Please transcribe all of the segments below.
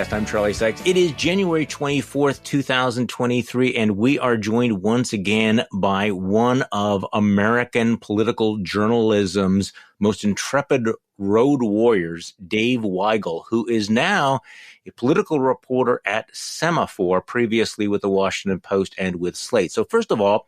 I'm Charlie Sykes. It is January 24th, 2023, and we are joined once again by one of American political journalism's most intrepid road warriors, Dave Weigel, who is now a political reporter at Semaphore, previously with the Washington Post and with Slate. So first of all,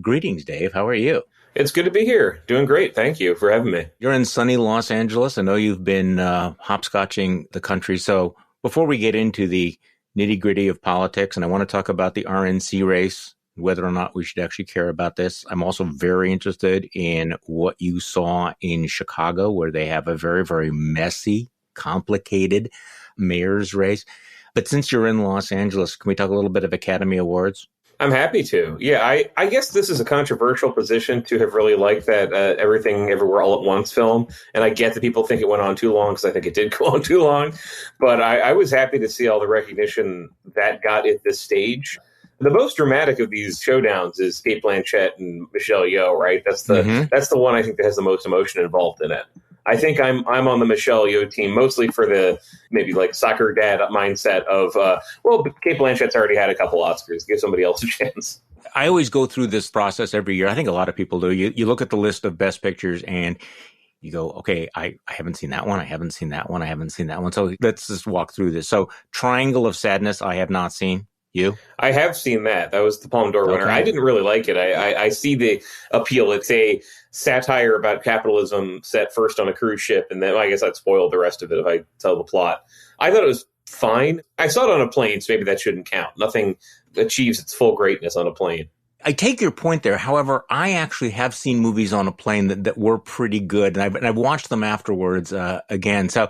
greetings, Dave. How are you? It's good to be here. Doing great. Thank you for having me. You're in sunny Los Angeles. I know you've been hopscotching the country. So before we get into the nitty-gritty of politics, and I want to talk about the RNC race, whether or not we should actually care about this, I'm also very interested in what you saw in Chicago, where they have a very, very messy, complicated mayor's race. But since you're in Los Angeles, can we talk a little bit of Academy Awards? I'm happy to. Yeah, I guess this is a controversial position to have really liked that Everything Everywhere All at Once film. And I get that people think it went on too long because I think it did go on too long. But I was happy to see all the recognition that got at this stage. The most dramatic of these showdowns is Cate Blanchett and Michelle Yeoh, right? That's the one I think that has the most emotion involved in it. I think I'm on the Michelle Yeoh team, mostly for the maybe like soccer dad mindset of, Cate Blanchett's already had a couple Oscars. Give somebody else a chance. I always go through this process every year. I think a lot of people do. You look at the list of best pictures and you go, okay, I haven't seen that one. I haven't seen that one. I haven't seen that one. So let's just walk through this. So Triangle of Sadness, I have not seen. You? I have seen that. That was the Palme d'Or winner. I didn't really like it. I see the appeal. It's a satire about capitalism set first on a cruise ship, and then I guess I'd spoil the rest of it if I tell the plot. I thought it was fine. I saw it on a plane, so maybe that shouldn't count. Nothing achieves its full greatness on a plane. I take your point there. However, I actually have seen movies on a plane that were pretty good, and I've watched them afterwards again. So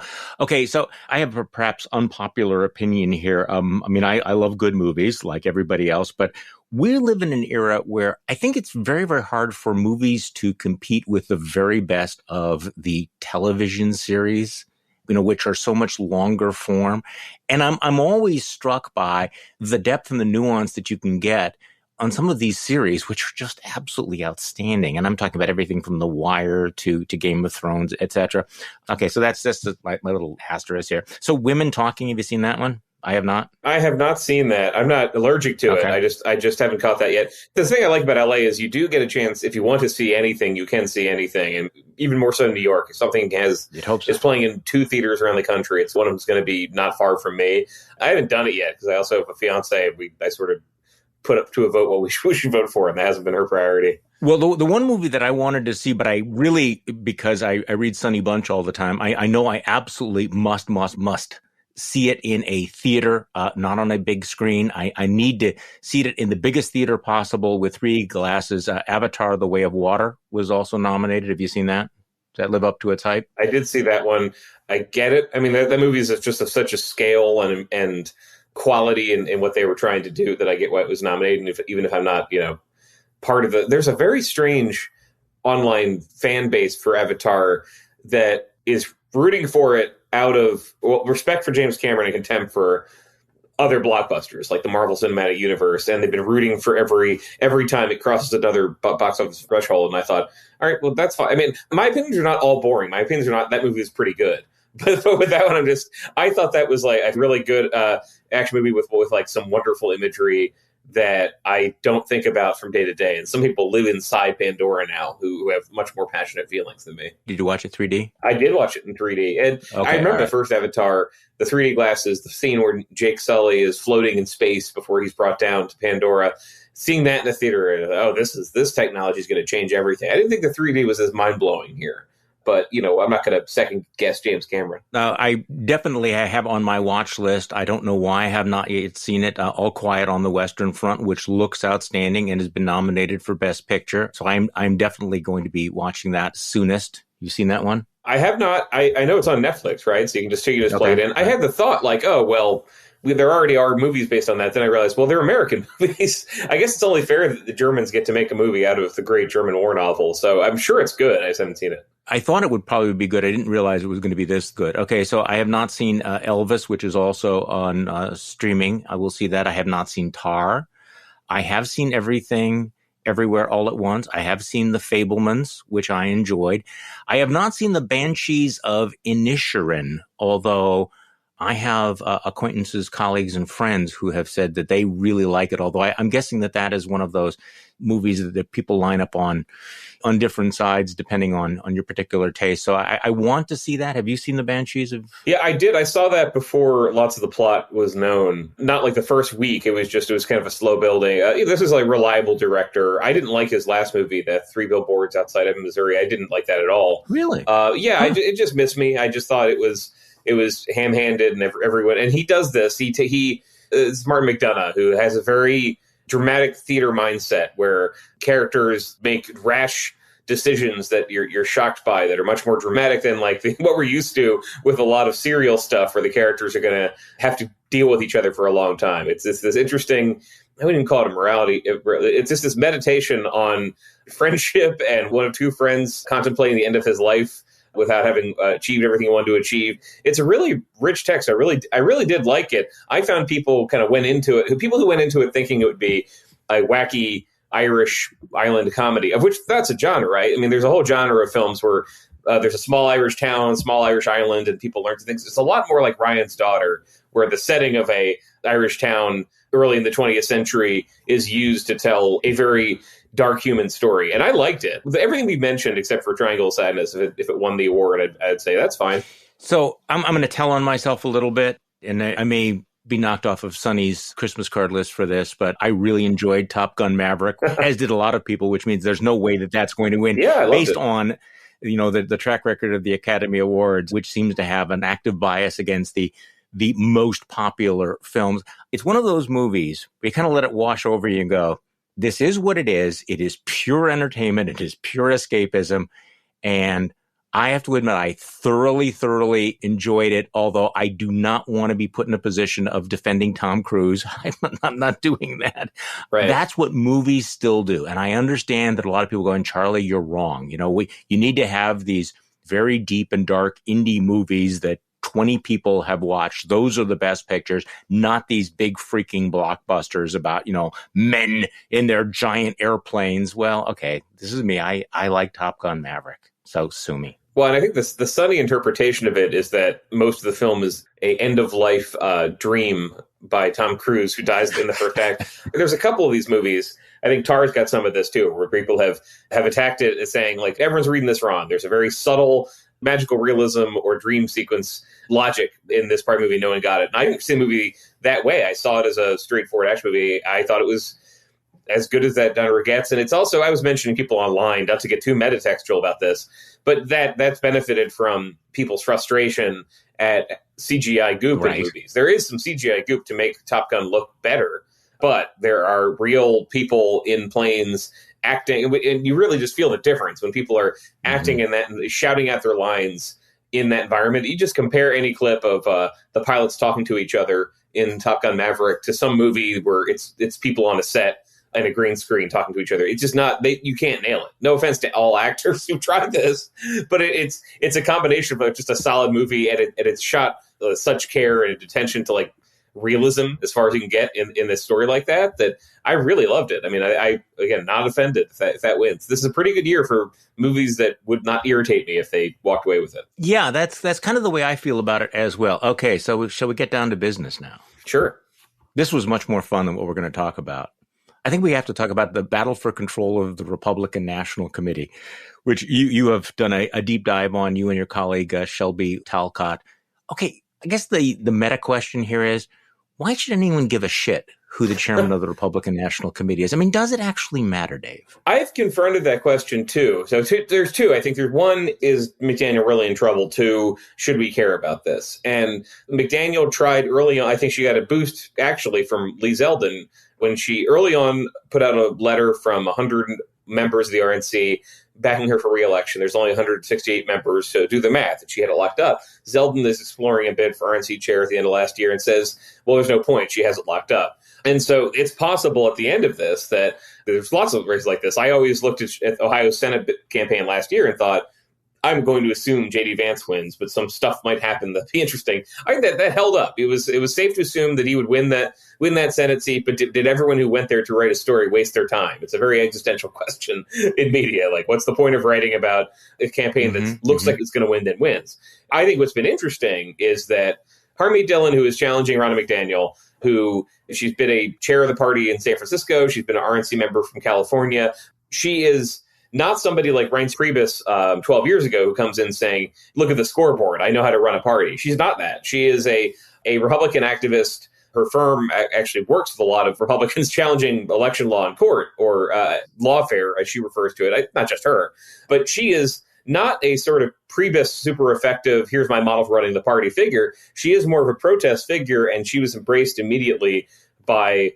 I have a perhaps unpopular opinion here. I love good movies like everybody else, but we live in an era where I think it's very, very hard for movies to compete with the very best of the television series, which are so much longer form. And I'm always struck by the depth and the nuance that you can get on some of these series, which are just absolutely outstanding. And I'm talking about everything from The Wire to Game of Thrones, etc. Okay, so that's just my little asterisk here. So Women Talking, have you seen that one? I have not. I have not seen that. I'm not allergic to it. I just haven't caught that yet. The thing I like about LA is you do get a chance, if you want to see anything, you can see anything. And even more so in New York, if something is playing in 2 theaters around the country, it's one of them's going to be not far from me. I haven't done it yet because I also have a fiance. I sort of put up to a vote what we should vote for, and that hasn't been her priority. Well, the one movie that I wanted to see, but I really, because I read Sonny Bunch all the time, I know I absolutely must see it in a theater, not on a big screen. I need to see it in the biggest theater possible with 3 glasses. Avatar: The Way of Water was also nominated. Have you seen that? Does that live up to its hype? I did see that one. I get it. I mean, that movie is just of such a scale and quality in what they were trying to do that I get why it was nominated. And even if I'm not, part of it, there's a very strange online fan base for Avatar that is rooting for it out of respect for James Cameron and contempt for other blockbusters like the Marvel Cinematic Universe. And they've been rooting for every time it crosses another box office threshold. And I thought, all right, well, that's fine. I mean, my opinions are not all boring. My opinions are not, that movie is pretty good. But with that one, I thought that was like a really good action movie with like some wonderful imagery that I don't think about from day to day. And some people live inside Pandora now who have much more passionate feelings than me. Did you watch it 3D? I did watch it in 3D. And I remember the first Avatar, the 3D glasses, the scene where Jake Sully is floating in space before he's brought down to Pandora. Seeing that in the theater, this technology is going to change everything. I didn't think the 3D was as mind-blowing here. But, I'm not going to second guess James Cameron. I definitely have on my watch list. I don't know why I have not yet seen it. All Quiet on the Western Front, which looks outstanding and has been nominated for Best Picture. So I'm definitely going to be watching that soonest. You seen that one? I have not. I know it's on Netflix, right? So you can just play it in. I had the thought like, there already are movies based on that. Then I realized, they're American movies. I guess it's only fair that the Germans get to make a movie out of the great German war novel. So I'm sure it's good. I just haven't seen it. I thought it would probably be good. I didn't realize it was going to be this good. Okay, so I have not seen Elvis, which is also on streaming. I will see that. I have not seen Tar. I have seen Everything Everywhere All at Once. I have seen The Fabelmans, which I enjoyed. I have not seen The Banshees of Inisherin, although I have acquaintances, colleagues, and friends who have said that they really like it, although I'm guessing that is one of those movies that people line up on different sides depending on your particular taste. So I want to see that. Have you seen The Banshees of... Yeah, I did. I saw that before lots of the plot was known. Not like the first week. It was kind of a slow building. This is like reliable director. I didn't like his last movie, that Three Billboards Outside of Missouri. I didn't like that at all. Really? Yeah, huh. It just missed me. I just thought it was ham-handed and everyone. And he does this. It's Martin McDonough, who has a very dramatic theater mindset where characters make rash decisions that you're shocked by, that are much more dramatic than like what we're used to with a lot of serial stuff where the characters are going to have to deal with each other for a long time. It's this interesting, I wouldn't even call it a morality. It's just this meditation on friendship and one of two friends contemplating the end of his life without having achieved everything he wanted to achieve. It's a really rich text. I really did like it. I found people kind of went into it thinking it would be a wacky Irish island comedy, of which that's a genre, right? I mean, there's a whole genre of films where there's a small Irish town, small Irish island, and people learn things. It's a lot more like Ryan's Daughter, where the setting of a Irish town early in the 20th century is used to tell a very dark human story. And I liked it. Everything we mentioned, except for Triangle of Sadness, if it won the award, I'd say that's fine. So I'm going to tell on myself a little bit, and I may be knocked off of Sonny's Christmas card list for this, but I really enjoyed Top Gun Maverick, as did a lot of people, which means there's no way that's going to win. Yeah, based on the track record of the Academy Awards, which seems to have an active bias against the most popular films. It's one of those movies where you kind of let it wash over you and go, this is what it is. It is pure entertainment. It is pure escapism. And I have to admit, I thoroughly, thoroughly enjoyed it, although I do not want to be put in a position of defending Tom Cruise. I'm not doing that. Right. That's what movies still do. And I understand that a lot of people are going, Charlie, you're wrong. You need to have these very deep and dark indie movies that 20 people have watched. Those are the best pictures, not these big freaking blockbusters about, men in their giant airplanes. Well, okay, this is me. I like Top Gun Maverick. So sue me. Well, and I think the sunny interpretation of it is that most of the film is a end-of-life dream by Tom Cruise, who dies in the first act. There's a couple of these movies. I think Tar's got some of this, too, where people have attacked it as saying, like, everyone's reading this wrong. There's a very subtle magical realism or dream sequence logic in this part of the movie. No one got it. And I didn't see the movie that way. I saw it as a straightforward action movie. I thought it was as good as that genre gets. And it's also, I was mentioning people online, not to get too metatextual about this, but that's benefited from people's frustration at CGI goop in movies. There is some CGI goop to make Top Gun look better, but there are real people in planes acting, and you really just feel the difference when people are acting in that and shouting out their lines in that environment. You just compare any clip of the pilots talking to each other in Top Gun Maverick to some movie where it's people on a set and a green screen talking to each other. It's just not, you can't nail it. No offense to all actors who tried this, but it's a combination of just a solid movie, and it's shot with such care and attention to like realism as far as you can get in this story like that I really loved it. I mean, I again, not offended if that wins. This is a pretty good year for movies that would not irritate me if they walked away with it. Yeah, that's kind of the way I feel about it as well. Okay, so shall we get down to business now? Sure. This was much more fun than what we're going to talk about. I think we have to talk about the battle for control of the Republican National Committee, which you have done a deep dive on, you and your colleague, Shelby Talcott. Okay, I guess the meta question here is, why should anyone give a shit who the chairman of the Republican National Committee is? I mean, does it actually matter, Dave? I've confronted that question, too. So there's two. I think there's one, is McDaniel really in trouble? Two, should we care about this? And McDaniel tried early on. I think she got a boost, actually, from Lee Zeldin when she early on put out a letter from 100 members of the RNC backing her for re-election. There's only 168 members, so do the math. And she had it locked up. Zeldin is exploring a bid for RNC chair at the end of last year and says, well, there's no point. She has it locked up. And so it's possible at the end of this that there's lots of races like this. I always looked at Ohio's Senate campaign last year and thought, I'm going to assume J.D. Vance wins, but some stuff might happen that'd be interesting. I think that held up. It was safe to assume that he would win that Senate seat, but did everyone who went there to write a story waste their time? It's a very existential question in media. Like, what's the point of writing about a campaign that looks like it's going to win, then wins? I think what's been interesting is that Harmeet Dillon, who is challenging Ronald McDaniel, who she's been a chair of the party in San Francisco. She's been an RNC member from California. She is not somebody like Reince Priebus 12 years ago who comes in saying, look at the scoreboard, I know how to run a party. She's not that. She is a Republican activist. Her firm actually works with a lot of Republicans challenging election law in court, or lawfare, as she refers to it. Not just her, but she is not a sort of Priebus super effective, here's my model for running the party figure. She is more of a protest figure, and she was embraced immediately by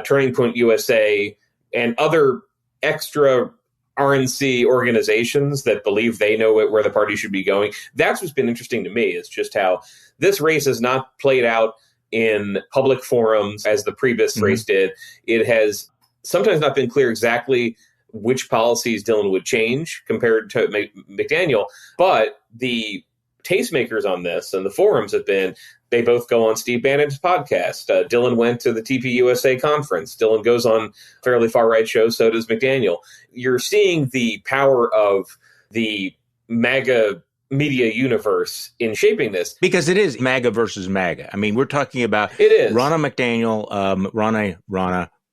Turning Point USA and other extra RNC organizations that believe they know where the party should be going. That's what's been interesting to me, is just how this race has not played out in public forums as the Priebus race did. It has sometimes not been clear exactly which policies Dillon would change compared to McDaniel, but the tastemakers on this and the forums have been, they both go on Steve Bannon's podcast. Dillon went to the TPUSA conference. Dillon goes on fairly far-right shows, so does McDaniel. You're seeing the power of the MAGA media universe in shaping this. Because it is MAGA versus MAGA. I mean, we're talking about it is. Ronald McDaniel,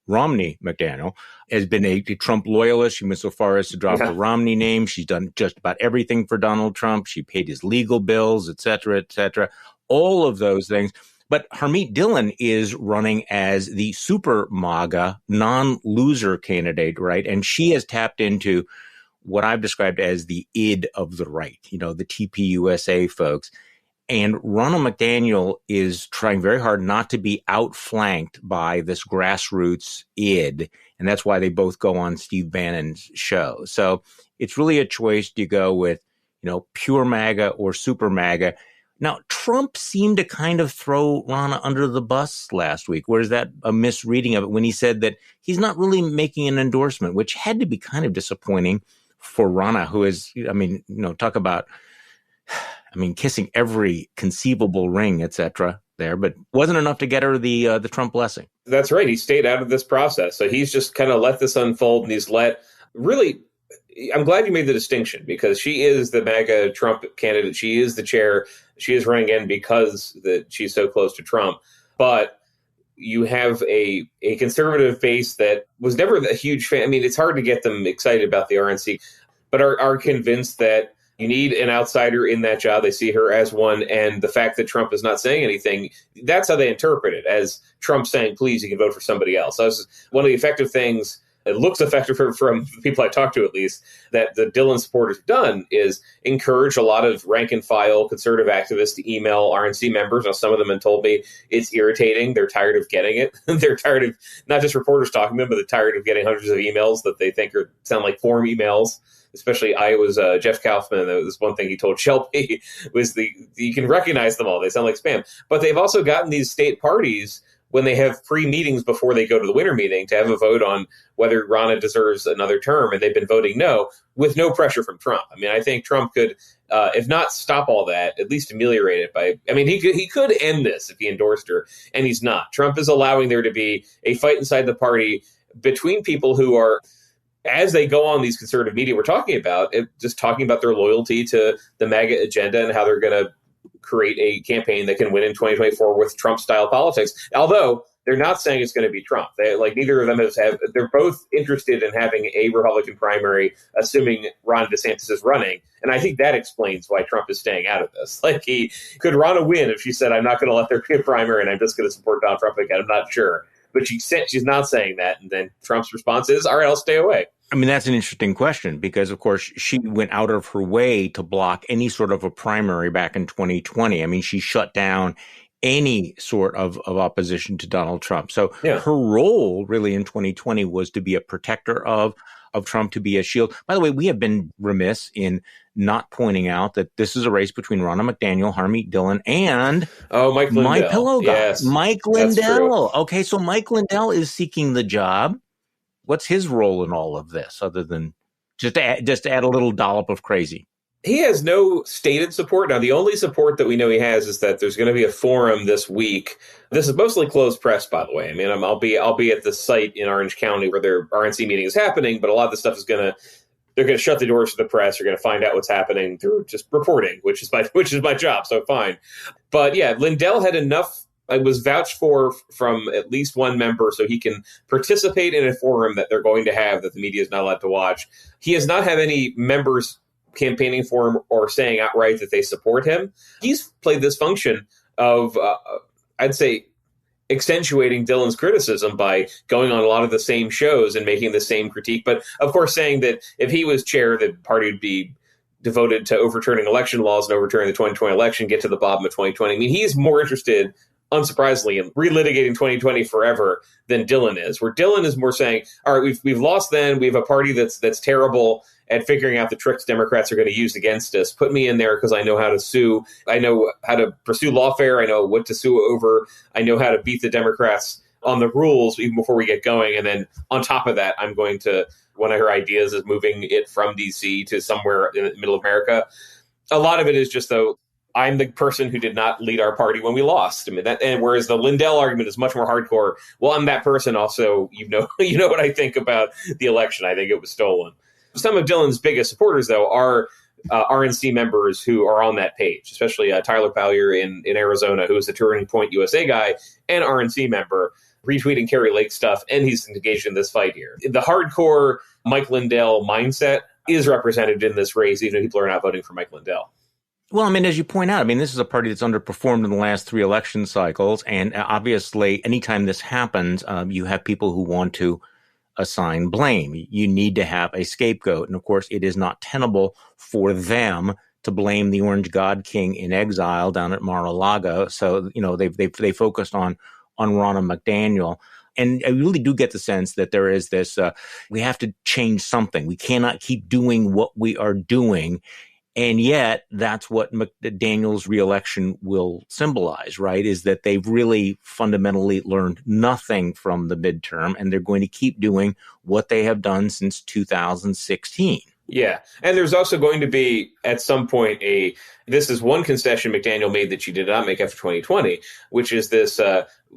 Romney McDaniel has been a Trump loyalist. She went so far as to drop the Romney name. She's done just about everything for Donald Trump. She paid his legal bills, et cetera, all of those things. But Harmeet Dillon is running as the super MAGA non-loser candidate, right? And she has tapped into what I've described as the id of the right, the TPUSA folks. And Ronald McDaniel is trying very hard not to be outflanked by this grassroots id. And that's why they both go on Steve Bannon's show. So it's really a choice. Do you go with, pure MAGA or super MAGA? Now, Trump seemed to kind of throw Ronna under the bus last week. Or is that a misreading of it when he said that he's not really making an endorsement, which had to be kind of disappointing for Ronna, who is, talk about, kissing every conceivable ring, et cetera, there, but wasn't enough to get her the Trump blessing. That's right. He stayed out of this process. So he's just kind of let this unfold, and he's I'm glad you made the distinction, because she is the MAGA Trump candidate. She is the chair. She is running in because she's so close to Trump. But you have a conservative base that was never a huge fan. I mean, it's hard to get them excited about the RNC, but are convinced that you need an outsider in that job. They see her as one. And the fact that Trump is not saying anything, that's how they interpret it, as Trump saying, please, you can vote for somebody else. So that's one of the effective things. It looks effective from the people I talked to, at least, that the Dillon supporters have done is encourage a lot of rank and file conservative activists to email RNC members. Now, some of them have told me it's irritating. They're tired of getting it. They're tired of not just reporters talking to them, but they're tired of getting hundreds of emails that they think sound like form emails. Especially Iowa's Jeff Kaufman. That was one thing he told Shelby was you can recognize them all. They sound like spam. But they've also gotten these state parties when they have pre-meetings before they go to the winter meeting to have a vote on whether Ronna deserves another term, and they've been voting no, with no pressure from Trump. I mean, I think Trump could, if not stop all that, at least ameliorate it by, he could end this if he endorsed her, and he's not. Trump is allowing there to be a fight inside the party between people who are, as they go on these conservative media we're talking about, just talking about their loyalty to the MAGA agenda and how they're going to create a campaign that can win in 2024 with Trump-style politics. Although they're not saying it's going to be Trump. Neither of them they're both interested in having a Republican primary, assuming Ron DeSantis is running. And I think that explains why Trump is staying out of this. Could Ronna win if she said, I'm not going to let there be a primary and I'm just going to support Donald Trump again? I'm not sure. But she's not saying that. And then Trump's response is, all right, I'll stay away. I mean, that's an interesting question because, of course, she went out of her way to block any sort of a primary back in 2020. I mean, she shut down any sort of opposition to Donald Trump. So her role really in 2020 was to be a protector of Trump, to be a shield. By the way, we have been remiss in not pointing out that this is a race between Ronald McDaniel, Harmeet Dillon, and Mike Lindell. My Pillow guy, yes, Mike Lindell. Okay, so Mike Lindell is seeking the job. What's his role in all of this, other than just to add a little dollop of crazy? He has no stated support. Now, the only support that we know he has is that there's going to be a forum this week. This is mostly closed press, by the way. I mean, I'll be at the site in Orange County where their RNC meeting is happening, but a lot of the stuff is going to they're going to shut the doors to the press. You're going to find out what's happening through just reporting, which is my job. So fine. But yeah, Lindell had enough. It was vouched for from at least one member so he can participate in a forum that they're going to have that the media is not allowed to watch. He has not had any members campaigning for him or saying outright that they support him. He's played this function of, I'd say, accentuating Dillon's criticism by going on a lot of the same shows and making the same critique. But of course, saying that if he was chair, the party would be devoted to overturning election laws and overturning the 2020 election, get to the bottom of 2020. I mean, he's more interested, unsurprisingly, in relitigating 2020 forever than Dillon is, where Dillon is more saying, all right, we've lost then. We have a party that's terrible at figuring out the tricks Democrats are going to use against us. Put me in there because I know how to sue. I know how to pursue lawfare. I know what to sue over. I know how to beat the Democrats on the rules even before we get going. And then on top of that, I'm going to, one of her ideas is moving it from D.C. to somewhere in the middle of America. A lot of it is just, though, I'm the person who did not lead our party when we lost. I mean, and whereas the Lindell argument is much more hardcore. Well, I'm that person also. You know what I think about the election. I think it was stolen. Some of Dillon's biggest supporters, though, are RNC members who are on that page, especially Tyler Pallier in Arizona, who is the Turning Point USA guy and RNC member, retweeting Carrie Lake stuff, and he's engaged in this fight here. The hardcore Mike Lindell mindset is represented in this race, even if people are not voting for Mike Lindell. Well, I mean, as you point out, I mean, this is a party that's underperformed in the last 3 election cycles. And obviously, anytime this happens, you have people who want to assign blame. You need to have a scapegoat. And of course, it is not tenable for them to blame the Orange God King in exile down at Mar-a-Lago. So, they focused on Ronald McDaniel. And I really do get the sense that there is this, we have to change something. We cannot keep doing what we are doing. And yet, that's what McDaniel's reelection will symbolize, right? Is that they've really fundamentally learned nothing from the midterm, and they're going to keep doing what they have done since 2016. Yeah. And there's also going to be, at some point, this is one concession McDaniel made that she did not make after 2020, which is this,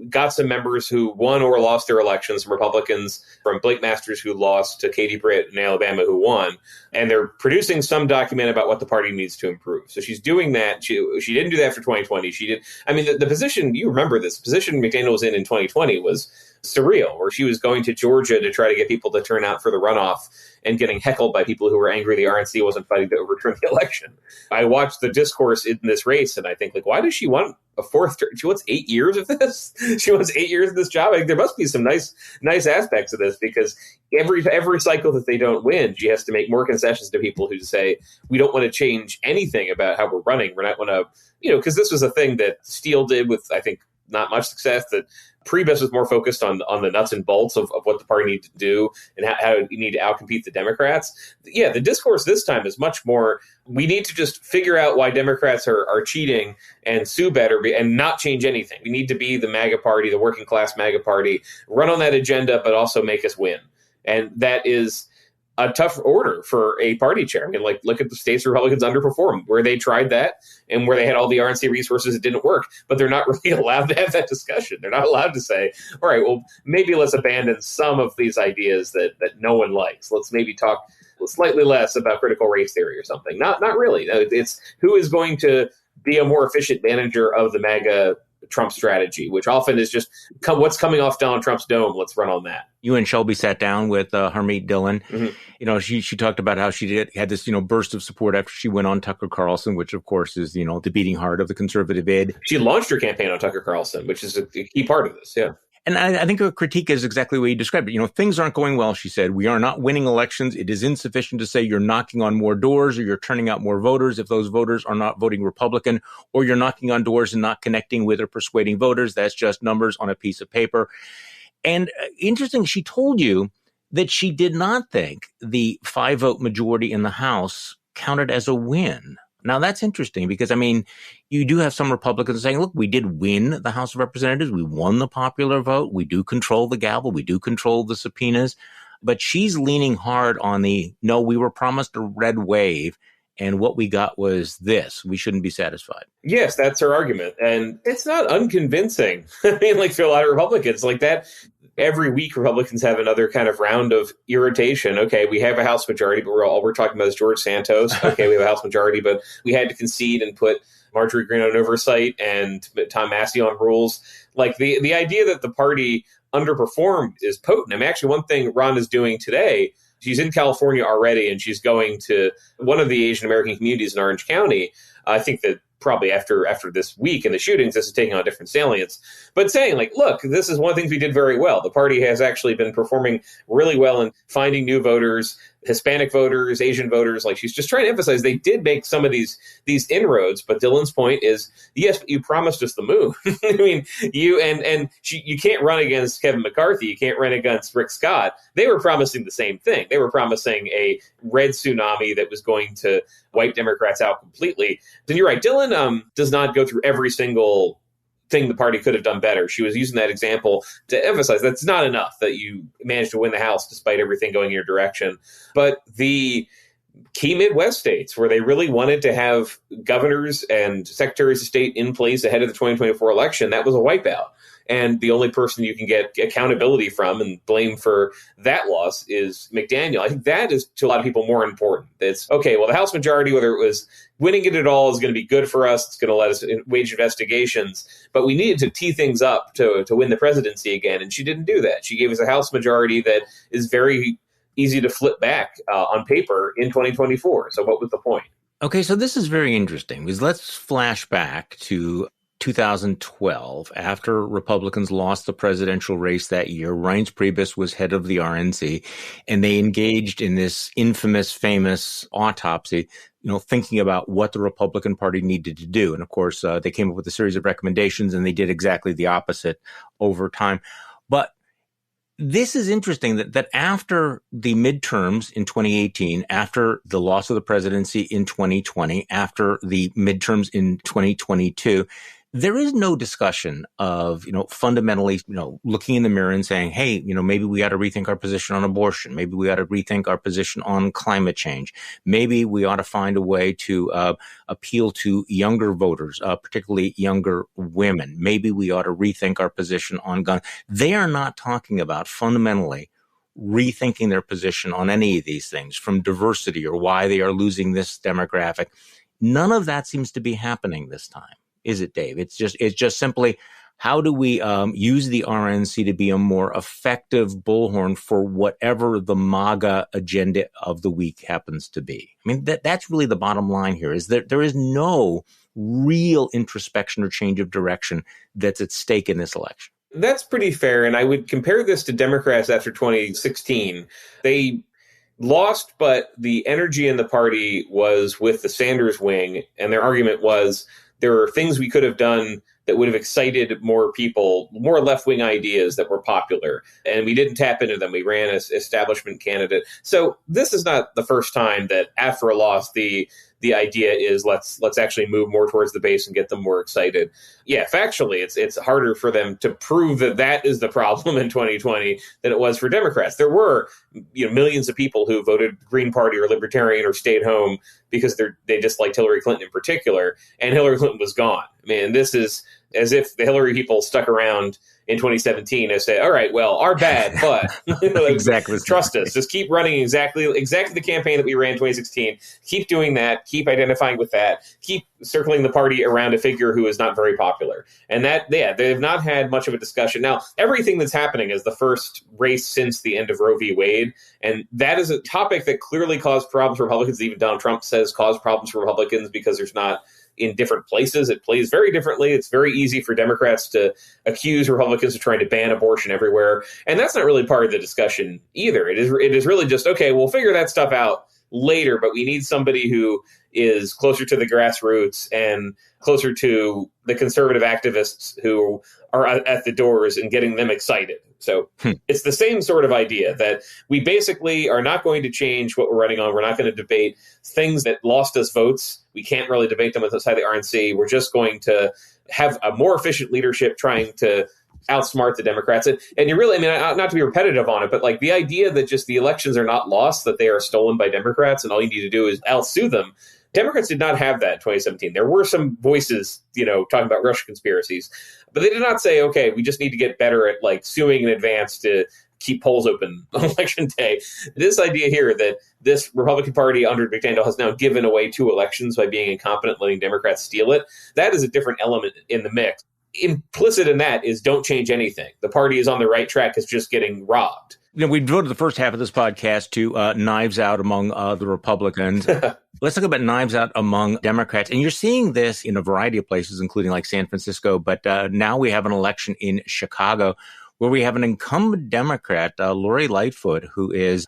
got some members who won or lost their elections, some Republicans from Blake Masters who lost to Katie Britt in Alabama who won, and they're producing some document about what the party needs to improve. So she's doing that. She didn't do that for 2020. She did. I mean, the position, you remember this, position McDaniel was in 2020 was surreal, where she was going to Georgia to try to get people to turn out for the runoff and getting heckled by people who were angry the RNC wasn't fighting to overturn the election. I watched the discourse in this race, and I think, why does she want a fourth term? She wants 8 years of this. She wants 8 years of this job. I think there must be some nice aspects of this, because every cycle that they don't win, she has to make more concessions to people who say, we don't want to change anything about how we're running. We're not want to, because this was a thing that Steele did with, I think, not much success, that Priebus was more focused on the nuts and bolts of what the party needs to do and how you need to outcompete the Democrats. Yeah, the discourse this time is much more, we need to just figure out why Democrats are cheating and sue better and not change anything. We need to be the MAGA party, the working class MAGA party, run on that agenda, but also make us win. And that is a tough order for a party chair. I mean, look at the states Republicans underperformed, where they tried that and where they had all the RNC resources, it didn't work. But they're not really allowed to have that discussion. They're not allowed to say, all right, well, maybe let's abandon some of these ideas that no one likes. Let's maybe talk slightly less about critical race theory or something. Not really. It's who is going to be a more efficient manager of the MAGA Trump strategy, which often is just what's coming off Donald Trump's dome. Let's run on that. You and Shelby sat down with Harmeet Dillon. Mm-hmm. She talked about how she had this, burst of support after she went on Tucker Carlson, which of course is, the beating heart of the conservative id. She launched her campaign on Tucker Carlson, which is a key part of this. Yeah. And I think her critique is exactly what you described it. Things aren't going well, she said. We are not winning elections. It is insufficient to say you're knocking on more doors or you're turning out more voters if those voters are not voting Republican, or you're knocking on doors and not connecting with or persuading voters. That's just numbers on a piece of paper. And interesting, she told you that she did not think the 5-vote majority in the House counted as a win. Now, that's interesting because, you do have some Republicans saying, look, we did win the House of Representatives. We won the popular vote. We do control the gavel. We do control the subpoenas. But she's leaning hard on no, we were promised a red wave, and what we got was this. We shouldn't be satisfied. Yes, that's her argument. And it's not unconvincing. For a lot of Republicans, that every week Republicans have another kind of round of irritation. Okay, we have a House majority, but all we're talking about is George Santos. Okay, we have a House majority, but we had to concede and put Marjorie Greene on oversight and Tom Massey on rules. Like the idea that the party underperformed is potent. I mean, actually, one thing Ron is doing today, she's in California already, and she's going to one of the Asian American communities in Orange County. I think that probably after this week and the shootings, this is taking on different salience. But saying, like, look, this is one of the things we did very well. The party has actually been performing really well in finding new voters, Hispanic voters, Asian voters. Like, she's just trying to emphasize they did make some of these inroads. But Dylan's point is, yes, but you promised us the moon. I mean, you can't run against Kevin McCarthy. You can't run against Rick Scott. They were promising the same thing. They were promising a red tsunami that was going to wipe Democrats out completely. Then you're right. Dylan does not go through every single thing the party could have done better. She was using that example to emphasize that's not enough that you managed to win the House despite everything going in your direction. But the key Midwest states where they really wanted to have governors and secretaries of state in place ahead of the 2024 election, that was a wipeout. And the only person you can get accountability from and blame for that loss is McDaniel. I think that is, to a lot of people, more important. It's, okay, well, the House majority, whether it was winning it at all, is going to be good for us. It's going to let us wage investigations. But we needed to tee things up to win the presidency again. And she didn't do that. She gave us a House majority that is very easy to flip back on paper in 2024. So what was the point? Okay, so this is very interesting because let's flash back to 2012, after Republicans lost the presidential race that year. Reince Priebus was head of the RNC, and they engaged in this infamous, famous autopsy, thinking about what the Republican Party needed to do. And of course, they came up with a series of recommendations, and they did exactly the opposite over time. But this is interesting that after the midterms in 2018, after the loss of the presidency in 2020, after the midterms in 2022, there is no discussion of, fundamentally, looking in the mirror and saying, hey, maybe we ought to rethink our position on abortion. Maybe we ought to rethink our position on climate change. Maybe we ought to find a way to appeal to younger voters, particularly younger women. Maybe we ought to rethink our position on guns. They are not talking about fundamentally rethinking their position on any of these things, from diversity or why they are losing this demographic. None of that seems to be happening this time. Is it, Dave? It's just simply, how do we use the RNC to be a more effective bullhorn for whatever the MAGA agenda of the week happens to be? I mean, that's really the bottom line here, is that there is no real introspection or change of direction that's at stake in this election. That's pretty fair. And I would compare this to Democrats after 2016. They lost, but the energy in the party was with the Sanders wing. And their argument was, there are things we could have done that would have excited more people, more left-wing ideas that were popular. And we didn't tap into them. We ran an establishment candidate. So this is not the first time that after a loss, the idea is let's actually move more towards the base and get them more excited. Yeah, factually, it's harder for them to prove that is the problem in 2020 than it was for Democrats. There were millions of people who voted Green Party or Libertarian or stayed home because they disliked Hillary Clinton in particular, and Hillary Clinton was gone. I mean, this is as if the Hillary people stuck around in 2017 and say, all right, well, our bad, but exactly. Trust us. Just keep running exactly the campaign that we ran in 2016. Keep doing that. Keep identifying with that. Keep circling the party around a figure who is not very popular. And they have not had much of a discussion. Now, everything that's happening is the first race since the end of Roe v. Wade. And that is a topic that clearly caused problems for Republicans. Even Donald Trump says caused problems for Republicans because there's not in different places. It plays very differently. It's very easy for Democrats to accuse Republicans of trying to ban abortion everywhere. And that's not really part of the discussion either. It is really just, okay, we'll figure that stuff out later, but we need somebody who is closer to the grassroots and closer to the conservative activists who are at the doors and getting them excited. So it's the same sort of idea that we basically are not going to change what we're running on. We're not going to debate things that lost us votes. We can't really debate them inside the RNC. We're just going to have a more efficient leadership trying to outsmart the Democrats. And you really, not to be repetitive on it, but like the idea that just the elections are not lost, that they are stolen by Democrats and all you need to do is outsue them. Democrats did not have that in 2017. There were some voices, talking about Russia conspiracies, but they did not say, okay, we just need to get better at like suing in advance to keep polls open on election day. This idea here that this Republican Party under McDaniel has now given away 2 elections by being incompetent, letting Democrats steal it, that is a different element in the mix. Implicit in that is don't change anything. The party is on the right track, it's just getting robbed. We devoted the first half of this podcast to knives out among the Republicans. Let's talk about knives out among Democrats. And you're seeing this in a variety of places, including like San Francisco. But now we have an election in Chicago where we have an incumbent Democrat, Lori Lightfoot, who is,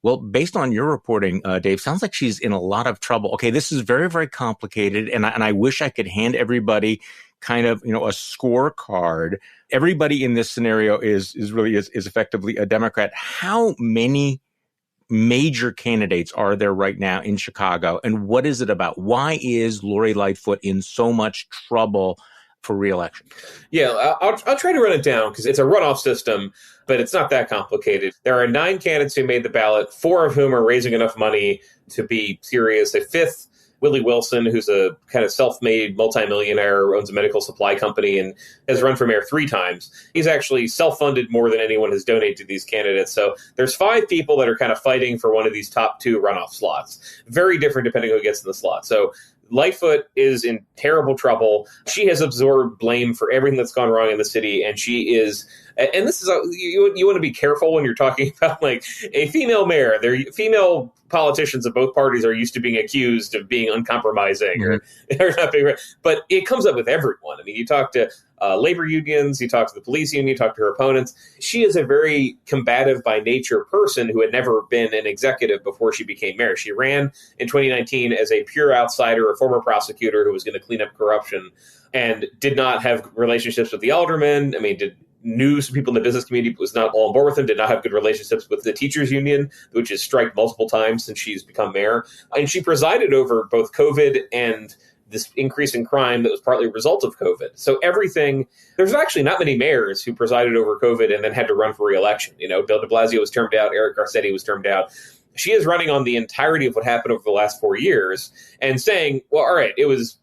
well, based on your reporting, Dave, sounds like she's in a lot of trouble. Okay, this is very, very complicated. And I wish I could hand everybody kind of, a scorecard. Everybody in this scenario is effectively a Democrat. How many major candidates are there right now in Chicago? And what is it about? Why is Lori Lightfoot in so much trouble for re-election? Yeah, I'll try to run it down because it's a runoff system, but it's not that complicated. There are 9 candidates who made the ballot, 4 of whom are raising enough money to be serious. A 5th, Willie Wilson, who's a kind of self-made multimillionaire, owns a medical supply company and has run for mayor 3 times. He's actually self-funded more than anyone has donated to these candidates. So there's 5 people that are kind of fighting for one of these top 2 runoff slots. Very different depending on who gets in the slot. So Lightfoot is in terrible trouble. She has absorbed blame for everything that's gone wrong in the city, and she is. And this is you want to be careful when you're talking about like a female mayor. Female politicians of both parties are used to being accused of being uncompromising or not being. But it comes up with everyone. I mean, you talk to labor unions, you talk to the police union, you talk to her opponents. She is a very combative by nature person who had never been an executive before she became mayor. She ran in 2019 as a pure outsider, a former prosecutor who was going to clean up corruption and did not have relationships with the aldermen. I mean, knew some people in the business community, but was not all on board with him, did not have good relationships with the teachers union, which has striked multiple times since she's become mayor. And she presided over both COVID and this increase in crime that was partly a result of COVID. So everything, there's actually not many mayors who presided over COVID and then had to run for re-election. Bill de Blasio was termed out, Eric Garcetti was termed out. She is running on the entirety of what happened over the last 4 years and saying, well, all right, it was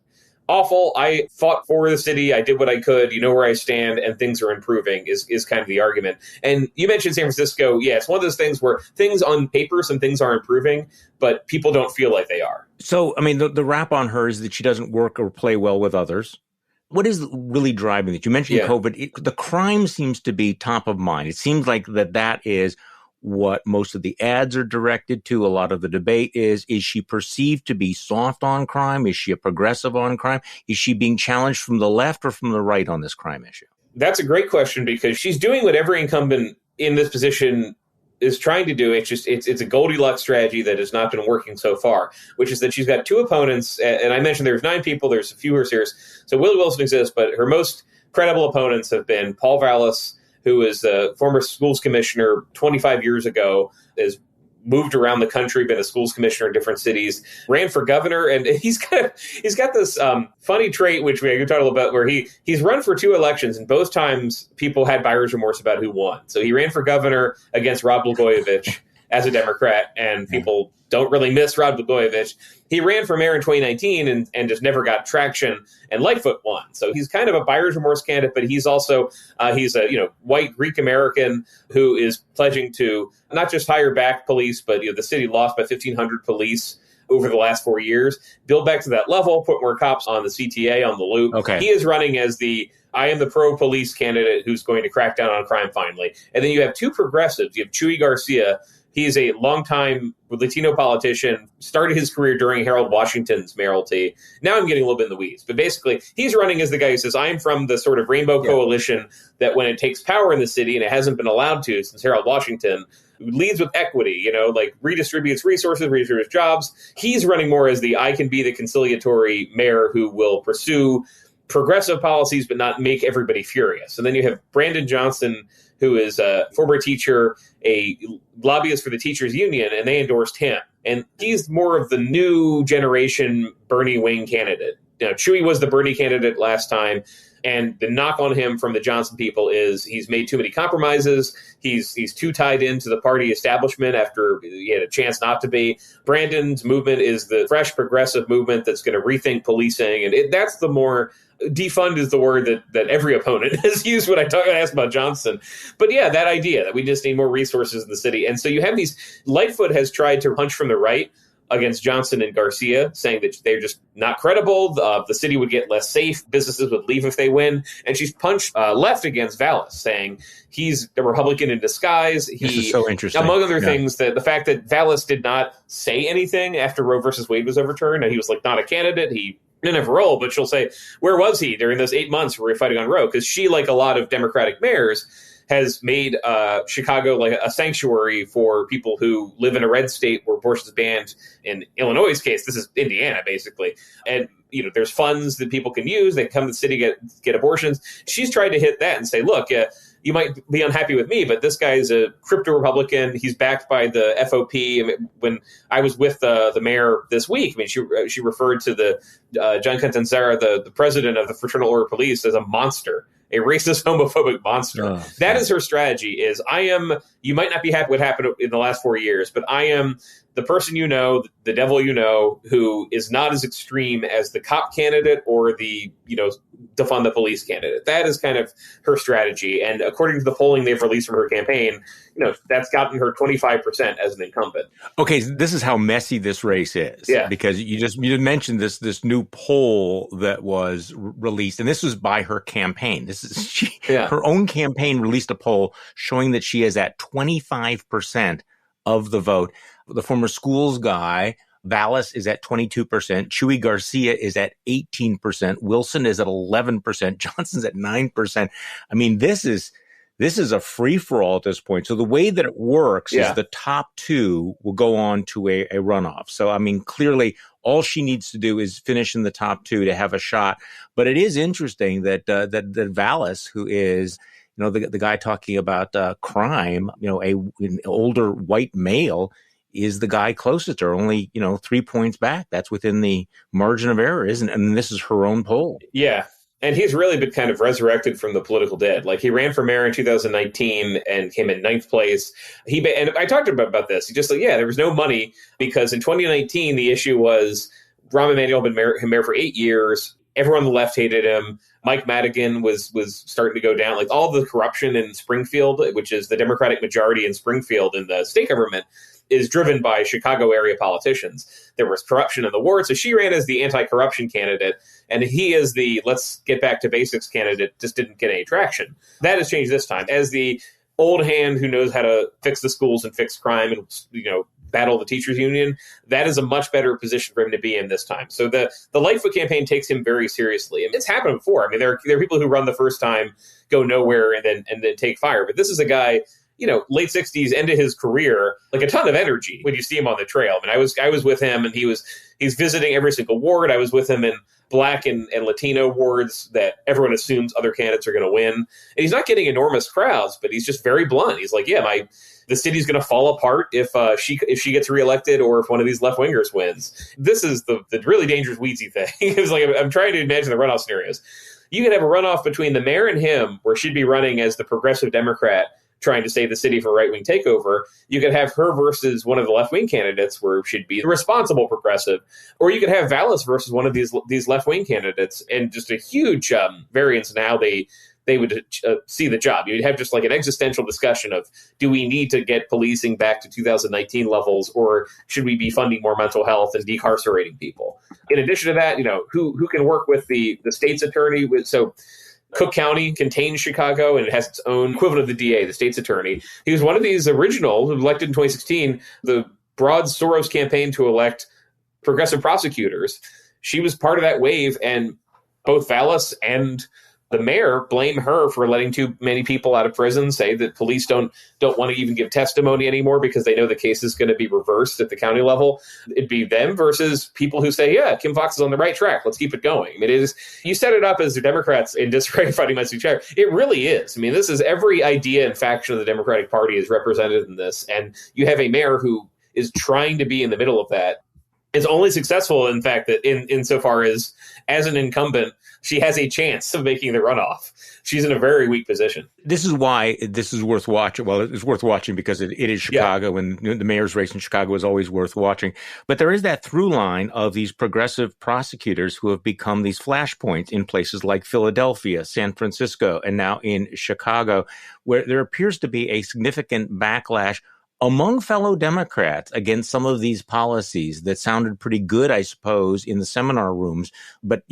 awful. I fought for the city. I did what I could. You know where I stand, and things are improving is kind of the argument. And you mentioned San Francisco. Yeah, it's one of those things where things on paper, some things are improving, but people don't feel like they are. So, I mean, the rap on her is that she doesn't work or play well with others. What is really driving it? You mentioned COVID. The crime seems to be top of mind. It seems like that is what most of the ads are directed to. A lot of the debate is she perceived to be soft on crime? Is she a progressive on crime? Is she being challenged from the left or from the right on this crime issue? That's a great question because she's doing what every incumbent in this position is trying to do. It's a Goldilocks strategy that has not been working so far, which is that she's got 2 opponents. And I mentioned there's 9 people. There's a few who are serious. So Willie Wilson exists, but her most credible opponents have been Paul Vallis, who is the former schools commissioner 25 years ago, has moved around the country, been a schools commissioner in different cities, ran for governor, and he's got this funny trait, which we can talk a little about, where he's run for 2 elections, and both times people had buyer's remorse about who won. So he ran for governor against Rod Blagojevich as a Democrat, and people don't really miss Rod Blagojevich. He ran for mayor in 2019 and just never got traction, and Lightfoot won. So he's kind of a buyer's remorse candidate, but he's also he's a white Greek American who is pledging to not just hire back police, but the city lost by 1,500 police over the last 4 years. Build back to that level, put more cops on the CTA, on the loop. Okay. He is running as I am the pro-police candidate who's going to crack down on crime finally. And then you have 2 progressives. You have Chuy Garcia. He's a longtime Latino politician, started his career during Harold Washington's mayoralty. Now I'm getting a little bit in the weeds. But basically, he's running as the guy who says, I'm from the sort of rainbow coalition that when it takes power in the city, and it hasn't been allowed to since Harold Washington, leads with equity, like redistributes resources, redistributes jobs. He's running more as I can be the conciliatory mayor who will pursue progressive policies but not make everybody furious. And then you have Brandon Johnson, who is a former teacher, a lobbyist for the teachers union, and they endorsed him. And he's more of the new generation Bernie Wing candidate. Chuy was the Bernie candidate last time. And the knock on him from the Johnson people is he's made too many compromises. He's too tied into the party establishment after he had a chance not to be. Brandon's movement is the fresh progressive movement that's going to rethink policing. And that's the more defund is the word that every opponent has used when I ask about Johnson. But yeah, that idea that we just need more resources in the city. And so you have these, Lightfoot has tried to punch from the right against Johnson and Garcia, saying that they're just not credible. The city would get less safe. Businesses would leave if they win. And she's punched left against Vallis, saying he's a Republican in disguise. This is so interesting. Among other things, the fact that Vallis did not say anything after Roe versus Wade was overturned, and he was like not a candidate. He didn't have a role, but she'll say, where was he during those 8 months where we were fighting on Roe? Because she, like a lot of Democratic mayors, has made Chicago like a sanctuary for people who live in a red state where abortion is banned. In Illinois' case, this is Indiana, basically. And, there's funds that people can use. They come to the city, get abortions. She's tried to hit that and say, look, you might be unhappy with me, but this guy's a crypto-Republican. He's backed by the FOP. I mean, when I was with the mayor this week, she referred to the John Catanzara, the president of the Fraternal Order of Police, as a monster. A racist, homophobic monster. That is her strategy. You might not be happy with what happened in the last 4 years, but I am the person the devil who is not as extreme as the cop candidate or the, defund the police candidate. That is kind of her strategy. And according to the polling they've released from her campaign, that's gotten her 25% as an incumbent. Okay, so this is how messy this race is. Yeah. Because you mentioned this new poll that was released, and this was by her campaign. Her own campaign released a poll showing that she is at 25% of the vote. The former schools guy, Vallis, is at 22%. Chuy Garcia is at 18%. Wilson is at 11%. Johnson's at 9%. I mean, this is a free-for-all at this point. So the way that it works is the top two will go on to a runoff. So, I mean, clearly all she needs to do is finish in the top two to have a shot. But it is interesting that Vallis, who is the guy talking about crime, an older white male, is the guy closest to her, only 3 points back. That's within the margin of error, isn't it? And this is her own poll. Yeah. And he's really been kind of resurrected from the political dead. Like, he ran for mayor in 2019 and came in 9th place. And I talked about this. He just there was no money because in 2019, the issue was Rahm Emanuel had been mayor for 8 years. Everyone on the left hated him. Mike Madigan was starting to go down. Like, all the corruption in Springfield, which is the Democratic majority in Springfield in the state government, is driven by Chicago area politicians. There was corruption in the ward, so she ran as the anti-corruption candidate, and he is the let's get back to basics candidate, just didn't get any traction. That has changed this time. As the old hand who knows how to fix the schools and fix crime and battle the teachers union, that is a much better position for him to be in this time. So the Lightfoot campaign takes him very seriously. And it's happened before. I mean, there are people who run the first time, go nowhere, and then take fire. But this is a guy, late 60s, end of his career, like a ton of energy when you see him on the trail. I mean, I was with him, and he's visiting every single ward. I was with him in Black and Latino wards that everyone assumes other candidates are going to win. And he's not getting enormous crowds, but he's just very blunt. He's like, the city's going to fall apart if she gets reelected or if one of these left wingers wins. This is the really dangerous weedsy thing. It's like, I'm trying to imagine the runoff scenarios. You could have a runoff between the mayor and him, where she'd be running as the progressive Democrat trying to save the city from right-wing takeover. You could have her versus one of the left-wing candidates, where she'd be the responsible progressive. Or you could have Vallis versus one of these left-wing candidates, and just a huge variance in how they would see the job. You'd have just like an existential discussion of, do we need to get policing back to 2019 levels, or should we be funding more mental health and decarcerating people? In addition to that, who can work with the state's attorney? So Cook County contains Chicago, and it has its own equivalent of the DA, the state's attorney. He was one of these original, elected in 2016, the broad Soros campaign to elect progressive prosecutors. She was part of that wave, and both Vallis and the mayor blame her for letting too many people out of prison, say that police don't want to even give testimony anymore because they know the case is going to be reversed at the county level. It'd be them versus people who say, yeah, Kim Foxx is on the right track. Let's keep it going. I mean, it is, you set it up as the Democrats in disarray fighting against each other. It really is. I mean, this is every idea and faction of the Democratic Party is represented in this. And you have a mayor who is trying to be in the middle of that. is only successful, in fact, that insofar as an incumbent, she has a chance of making the runoff. She's in a very weak position. This is why this is worth watching. Well, it's worth watching because it is Chicago, and the mayor's race in Chicago is always worth watching. But there is that through line of these progressive prosecutors who have become these flashpoints in places like Philadelphia, San Francisco, and now in Chicago, where there appears to be a significant backlash among fellow Democrats against some of these policies that sounded pretty good, I suppose, in the seminar rooms, but,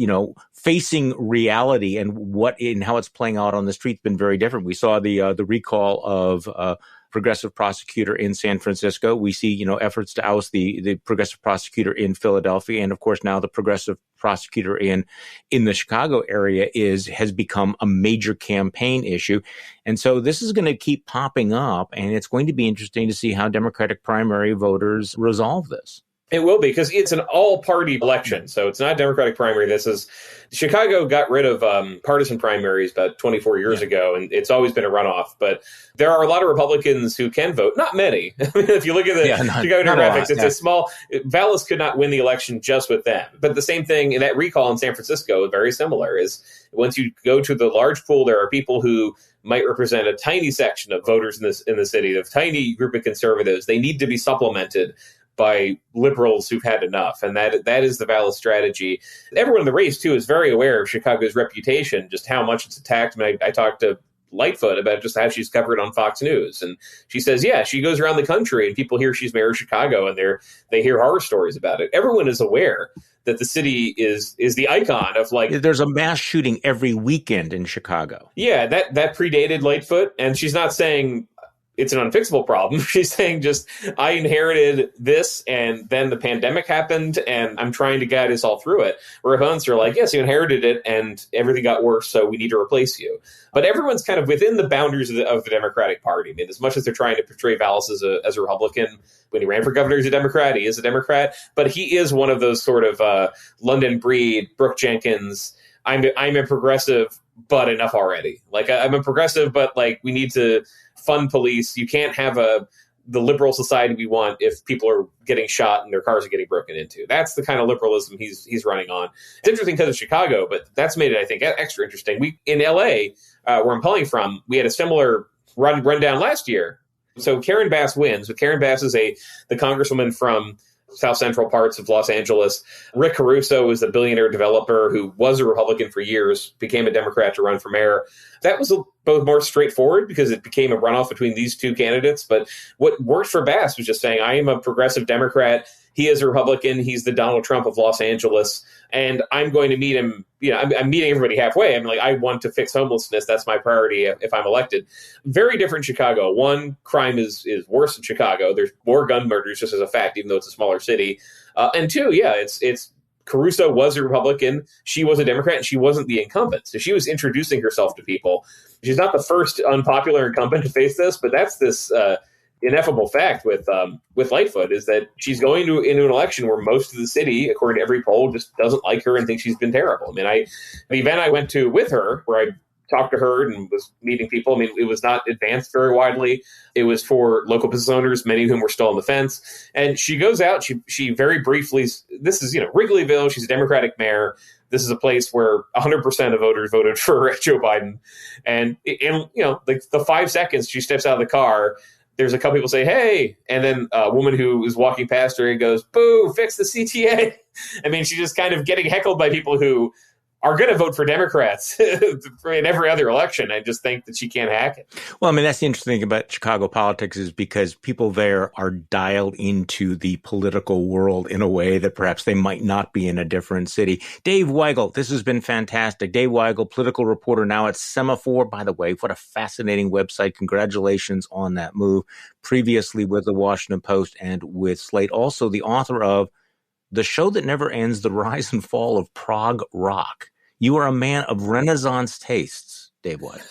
facing reality and how it's playing out on the street's been very different. We saw the recall of progressive prosecutor in San Francisco. We see, efforts to oust the progressive prosecutor in Philadelphia. And of course, now the progressive prosecutor in the Chicago area has become a major campaign issue. And so this is going to keep popping up, and it's going to be interesting to see how Democratic primary voters resolve this. It will be, because it's an all-party election, so it's not a Democratic primary. Chicago got rid of partisan primaries about 24 years ago, and it's always been a runoff. But there are a lot of Republicans who can vote. Not many. I mean, if you look at the Chicago demographics, it's a small. Vallis could not win the election just with them. But the same thing in that recall in San Francisco, very similar, is once you go to the large pool, there are people who might represent a tiny section of voters in the city, a tiny group of conservatives. They need to be supplemented by liberals who've had enough. And that is the Vallis strategy. Everyone in the race, too, is very aware of Chicago's reputation, just how much it's attacked. I mean, I talked to Lightfoot about just how she's covered on Fox News. And she says, she goes around the country and people hear she's mayor of Chicago and they hear horror stories about it. Everyone is aware that the city is the icon of, like, there's a mass shooting every weekend in Chicago. Yeah, that predated Lightfoot. And she's not saying it's an unfixable problem. She's saying just, I inherited this and then the pandemic happened and I'm trying to guide us all through it. Where opponents are like, yes, you inherited it and everything got worse, so we need to replace you. But everyone's kind of within the boundaries of the Democratic Party. I mean, as much as they're trying to portray Vallis as a Republican, when he ran for governor, he's a Democrat. He is a Democrat, but he is one of those sort of London Breed, Brooke Jenkins, I'm a progressive, but enough already. Like, I'm a progressive, but, like, we need to fund police. You can't have the liberal society we want if people are getting shot and their cars are getting broken into. That's the kind of liberalism he's running on. It's interesting because of Chicago, but that's made it, I think, extra interesting. In LA, where I'm calling from, we had a similar rundown last year. So Karen Bass wins, but Karen Bass is the congresswoman from South Central parts of Los Angeles. Rick Caruso is the billionaire developer who was a Republican for years, became a Democrat to run for mayor. That was both more straightforward because it became a runoff between these two candidates. But what worked for Bass was just saying, I am a progressive Democrat. He is a Republican. He's the Donald Trump of Los Angeles. And I'm going to meet him. I'm meeting everybody halfway. I'm like, I want to fix homelessness. That's my priority if I'm elected. Very different in Chicago. One, crime is worse in Chicago. There's more gun murders, just as a fact, even though it's a smaller city. And two, it's Caruso was a Republican. She was a Democrat, and she wasn't the incumbent. So she was introducing herself to people. She's not the first unpopular incumbent to face this, but that's this ineffable fact with Lightfoot, is that she's going into an election where most of the city, according to every poll, just doesn't like her and thinks she's been terrible. I mean, the event I went to with her, where I talked to her and was meeting people, I mean, it was not advanced very widely. It was for local business owners, many of whom were still on the fence. And she goes out, she very briefly, this is, Wrigleyville, she's a Democratic mayor. This is a place where 100% of voters voted for Joe Biden. And the 5 seconds she steps out of the car, there's a couple people say, hey, and then a woman who is walking past her and goes, boo, fix the CTA. I mean, she's just kind of getting heckled by people who are going to vote for Democrats in every other election. I just think that she can't hack it. Well, I mean, that's the interesting thing about Chicago politics, is because people there are dialed into the political world in a way that perhaps they might not be in a different city. Dave Weigel, this has been fantastic. Dave Weigel, political reporter now at Semaphore. By the way, what a fascinating website. Congratulations on that move. Previously with the Washington Post and with Slate. Also the author of The Show That Never Ends, The Rise and Fall of Prog Rock. You are a man of Renaissance tastes, Dave White.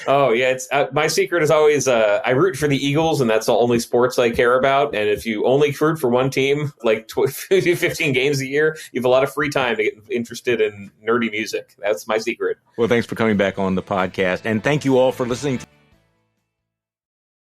Oh, yeah. It's my secret is always I root for the Eagles, and that's the only sports I care about. And if you only root for one team, like 15 games a year, you have a lot of free time to get interested in nerdy music. That's my secret. Well, thanks for coming back on the podcast. And thank you all for listening.